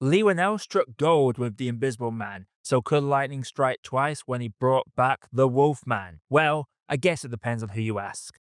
Leigh Whannell struck gold with The Invisible Man, so could lightning strike twice when he brought back the Wolfman? Well, I guess it depends on who you ask.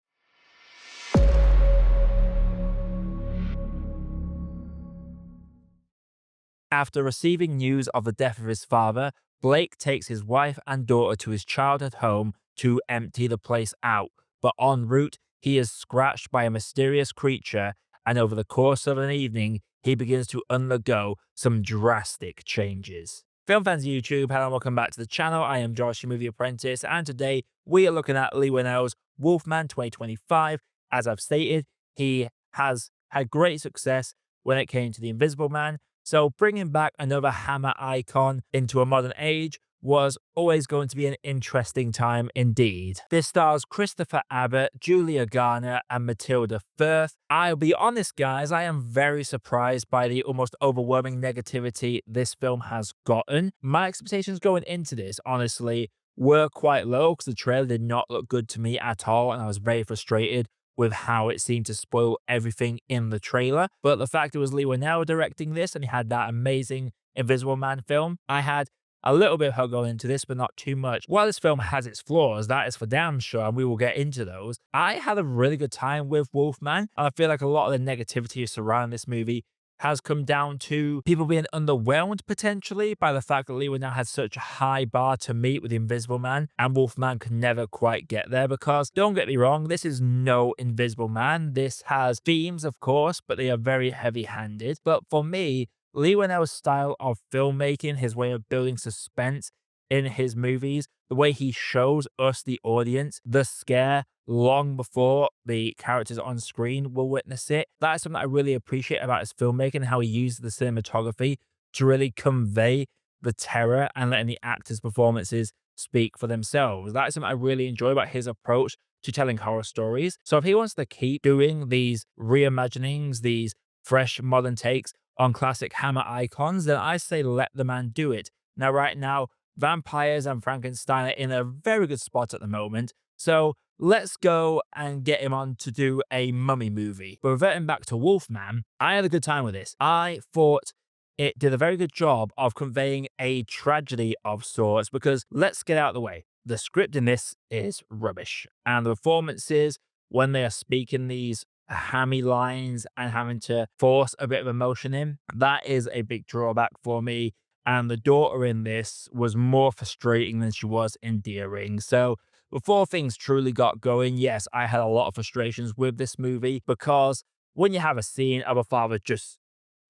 After receiving news of the death of his father, Blake takes his wife and daughter to his childhood home to empty the place out. But en route, he is scratched by a mysterious creature, and over the course of an evening, he begins to undergo some drastic changes. Film fans of YouTube, hello and welcome back to the channel. I am Josh, your Movie Apprentice, and today we are looking at Leigh Whannell's Wolfman 2025. As I've stated, he has had great success when it came to The Invisible Man, so bringing back another Hammer icon into a modern age was always going to be an interesting time indeed. This stars Christopher Abbott, Julia Garner, and Matilda Firth. I'll be honest, guys, I am very surprised by the almost overwhelming negativity this film has gotten. My expectations going into this, honestly, were quite low because the trailer did not look good to me at all, and I was very frustrated with how it seemed to spoil everything in the trailer. But the fact it was Leigh Whannell directing this and he had that amazing Invisible Man film, I had a little bit of hope going into this, but not too much. While this film has its flaws, that is for damn sure, and we will get into those, I had a really good time with Wolfman. I feel like a lot of the negativity surrounding this movie has come down to people being underwhelmed potentially by the fact that Leigh Whannell had such a high bar to meet with the Invisible Man, and Wolfman could never quite get there because, don't get me wrong, this is no Invisible Man. This has themes, of course, but they are very heavy-handed. But for me, Leigh Whannell's style of filmmaking, his way of building suspense in his movies, the way he shows us, the audience, the scare long before the characters on screen will witness it. That is something I really appreciate about his filmmaking and how he uses the cinematography to really convey the terror and letting the actors' performances speak for themselves. That is something I really enjoy about his approach to telling horror stories. So if he wants to keep doing these reimaginings, these fresh modern takes on classic Hammer icons, then I say let the man do it. Now, right now, vampires and Frankenstein are in a very good spot at the moment, so let's go and get him on to do a mummy movie. But reverting back to Wolfman, I had a good time with this. I thought it did a very good job of conveying a tragedy of sorts because, let's get out of the way, the script in this is rubbish. And the performances, when they are speaking these hammy lines and having to force a bit of emotion in, that is a big drawback for me. And the daughter in this was more frustrating than she was endearing. So before things truly got going, yes, I had a lot of frustrations with this movie because when you have a scene of a father just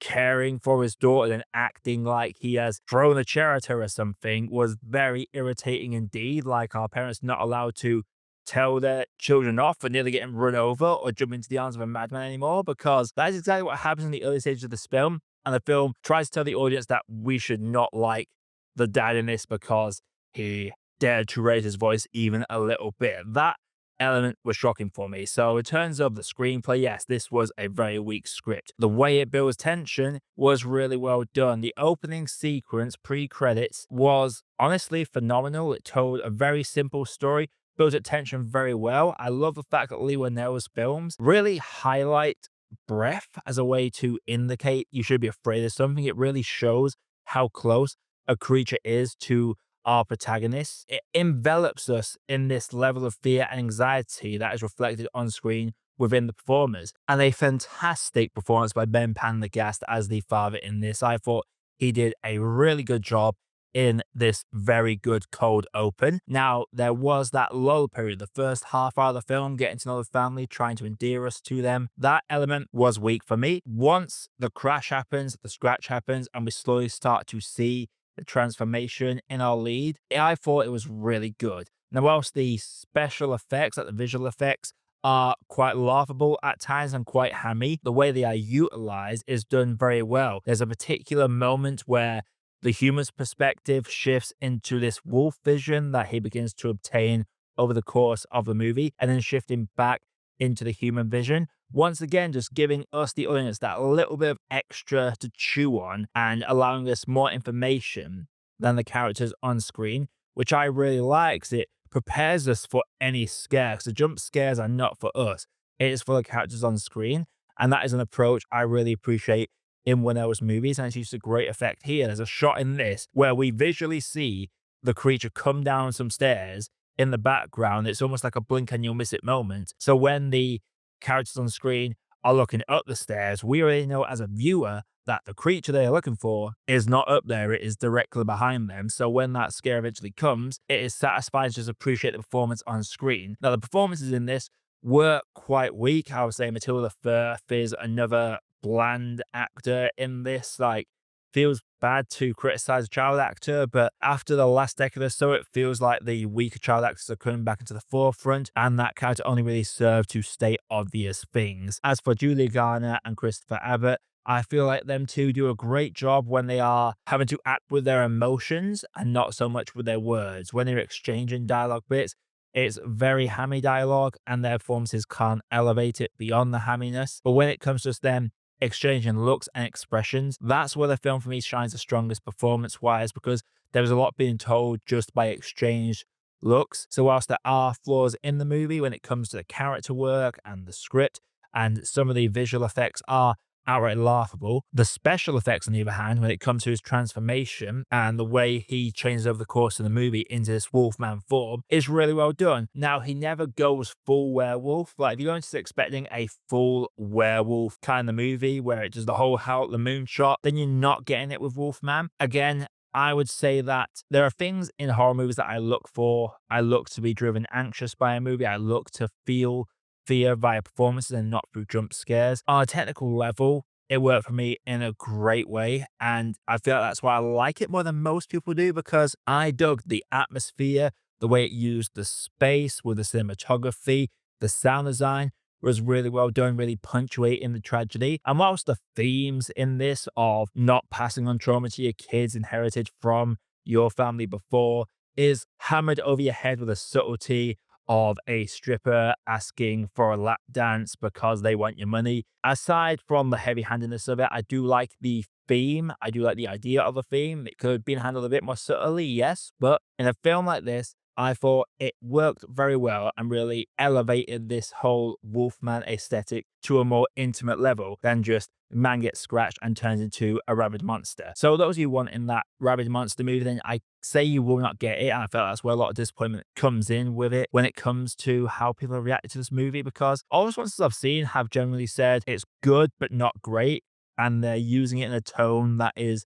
caring for his daughter and acting like he has thrown a chair at her or something was very irritating indeed. Like, our parents not allowed to tell their children off for nearly getting run over or jump into the arms of a madman anymore, because that is exactly what happens in the early stages of this film. And the film tries to tell the audience that we should not like the dad in this because he dared to raise his voice even a little bit. That element was shocking for me. So in terms of the screenplay, yes, this was a very weak script. The way it builds tension was really well done. The opening sequence, pre-credits, was honestly phenomenal. It told a very simple story, builds up tension very well. I love the fact that Leigh Whannell's films really highlight breath as a way to indicate you should be afraid of something. It really shows how close a creature is to our protagonist. It envelops us in this level of fear and anxiety that is reflected on screen within the performers. And a fantastic performance by Ben Pendergast as the father in this. I thought he did a really good job in this very good cold open. Now, there was that lull period, the first half hour of the film, getting to know the family, trying to endear us to them. That element was weak for me. Once the crash happens, the scratch happens, and we slowly start to see the transformation in our lead, I thought it was really good. Now, whilst the special effects, like the visual effects, are quite laughable at times and quite hammy, the way they are utilized is done very well. There's a particular moment where the human's perspective shifts into this wolf vision that he begins to obtain over the course of the movie, and then shifting back into the human vision. Once again, just giving us, the audience, that little bit of extra to chew on and allowing us more information than the characters on screen, which I really like because it prepares us for any scare. Because the jump scares are not for us, it is for the characters on screen. And that is an approach I really appreciate in Whannell's movies, and it's used to great effect here. There's a shot in this where we visually see the creature come down some stairs in the background. It's almost like a blink and you'll miss it moment. So when the characters on screen are looking up the stairs, we already know as a viewer that the creature they're looking for is not up there, it is directly behind them. So when that scare eventually comes, it is satisfying to just appreciate the performance on screen. Now, the performances in this were quite weak. I would say Matilda Firth is another bland actor in this. Like, feels bad to criticize a child actor, but after the last decade or so, it feels like the weaker child actors are coming back into the forefront, and that character only really served to state obvious things. As for Julia Garner and Christopher Abbott, I feel like them two do a great job when they are having to act with their emotions and not so much with their words. When they're exchanging dialogue bits, it's very hammy dialogue, and their performances can't elevate it beyond the hamminess. But when it comes to just them exchanging looks and expressions, that's where the film for me shines the strongest performance-wise, because there is a lot being told just by exchange looks. So whilst there are flaws in the movie when it comes to the character work and the script, and some of the visual effects are outright laughable, the special effects, on the other hand, when it comes to his transformation and the way he changes over the course of the movie into this Wolfman form, is really well done. Now, he never goes full werewolf. Like, if you're going to expecting a full werewolf kind of movie where it does the whole Howl at the Moon shot, then you're not getting it with Wolfman. Again, I would say that there are things in horror movies that I look for. I look to be driven anxious by a movie. I look to feel fear via performances and not through jump scares. On a technical level, it worked for me in a great way, and I feel like that's why I like it more than most people do, because I dug the atmosphere, the way it used the space with the cinematography, the sound design was really well done, really punctuating the tragedy. And whilst the themes in this of not passing on trauma to your kids inherited from your family before is hammered over your head with a subtlety of a stripper asking for a lap dance because they want your money. Aside from the heavy handedness of it, I do like the theme. I do like the idea of a theme. It could have been handled a bit more subtly, yes, but in a film like this, I thought it worked very well and really elevated this whole Wolfman aesthetic to a more intimate level than just man gets scratched and turns into a rabid monster. So those of you wanting that rabid monster movie, then I say you will not get it. And I felt that's where a lot of disappointment comes in with it when it comes to how people have reacted to this movie, because all the responses I've seen have generally said it's good but not great, and they're using it in a tone that is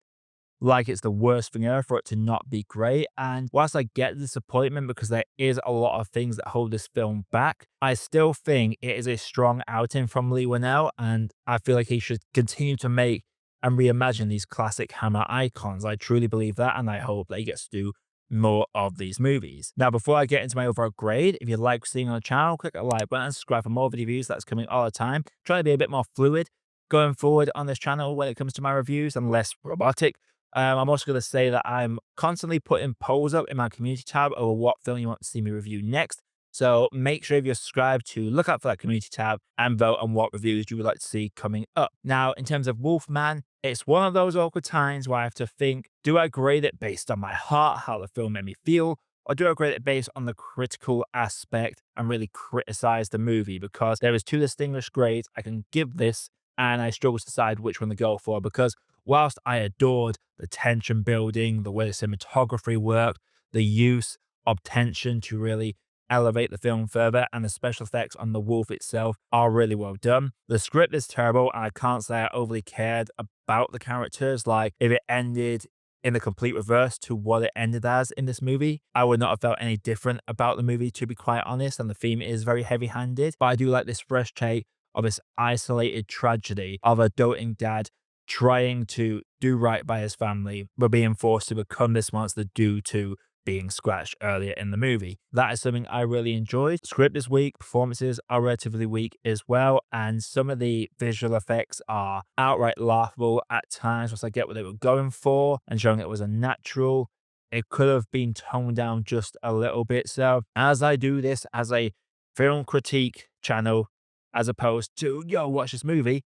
like it's the worst thing ever for it to not be great. And whilst I get the disappointment because there is a lot of things that hold this film back, I still think it is a strong outing from Leigh Whannell, and I feel like he should continue to make and reimagine these classic Hammer icons. I truly believe that, and I hope that he gets to do more of these movies. Now, before I get into my overall grade, if you like seeing on the channel, click the like button and subscribe for more video reviews. That's coming all the time. Trying to be a bit more fluid going forward on this channel when it comes to my reviews and less robotic. I'm also going to say that I'm constantly putting polls up in my community tab over what film you want to see me review next. So make sure if you're subscribed to look out for that community tab and vote on what reviews you would like to see coming up. Now, in terms of Wolfman, it's one of those awkward times where I have to think, do I grade it based on my heart, how the film made me feel, or do I grade it based on the critical aspect and really criticize the movie? Because there is two distinguished grades I can give this, and I struggle to decide which one to go for, because whilst I adored the tension building, the way the cinematography worked, the use of tension to really elevate the film further, and the special effects on the wolf itself are really well done. The script is terrible, and I can't say I overly cared about the characters. Like, if it ended in the complete reverse to what it ended as in this movie, I would not have felt any different about the movie, to be quite honest, and the theme is very heavy-handed. But I do like this fresh take of this isolated tragedy of a doting dad trying to do right by his family, but being forced to become this monster due to being scratched earlier in the movie. That is something I really enjoyed. The script is weak, performances are relatively weak as well, and some of the visual effects are outright laughable at times. Once I get what they were going for and showing it was unnatural, it could have been toned down just a little bit. So as I do this as a film critique channel, as opposed to, yo, watch this movie,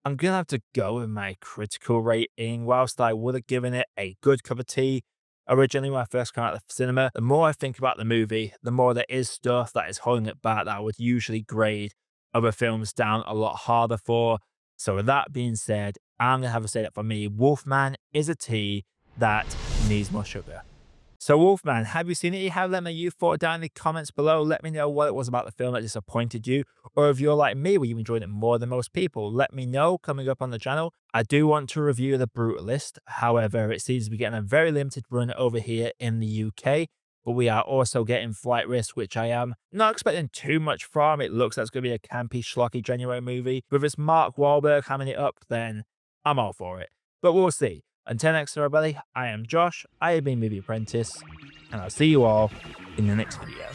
I'm going to have to go with my critical rating. Whilst I would have given it a good cup of tea originally when I first came out of the cinema, the more I think about the movie, the more there is stuff that is holding it back that I would usually grade other films down a lot harder for. So with that being said, I'm going to have to say that for me, Wolfman is a tea that needs more sugar. So Wolfman, have you seen it? You have, let me know your thought down in the comments below. Let me know what it was about the film that disappointed you. Or if you're like me, where you enjoyed it more than most people, let me know coming up on the channel. I do want to review The Brutalist. However, it seems to be getting a very limited run over here in the UK. But we are also getting Flight Risk, which I am not expecting too much from. It looks like it's going to be a campy, schlocky January movie. But if it's Mark Wahlberg hamming it up, then I'm all for it. But we'll see. Until next time, everybody, I am Josh, I have been Movie Apprentice, and I'll see you all in the next video.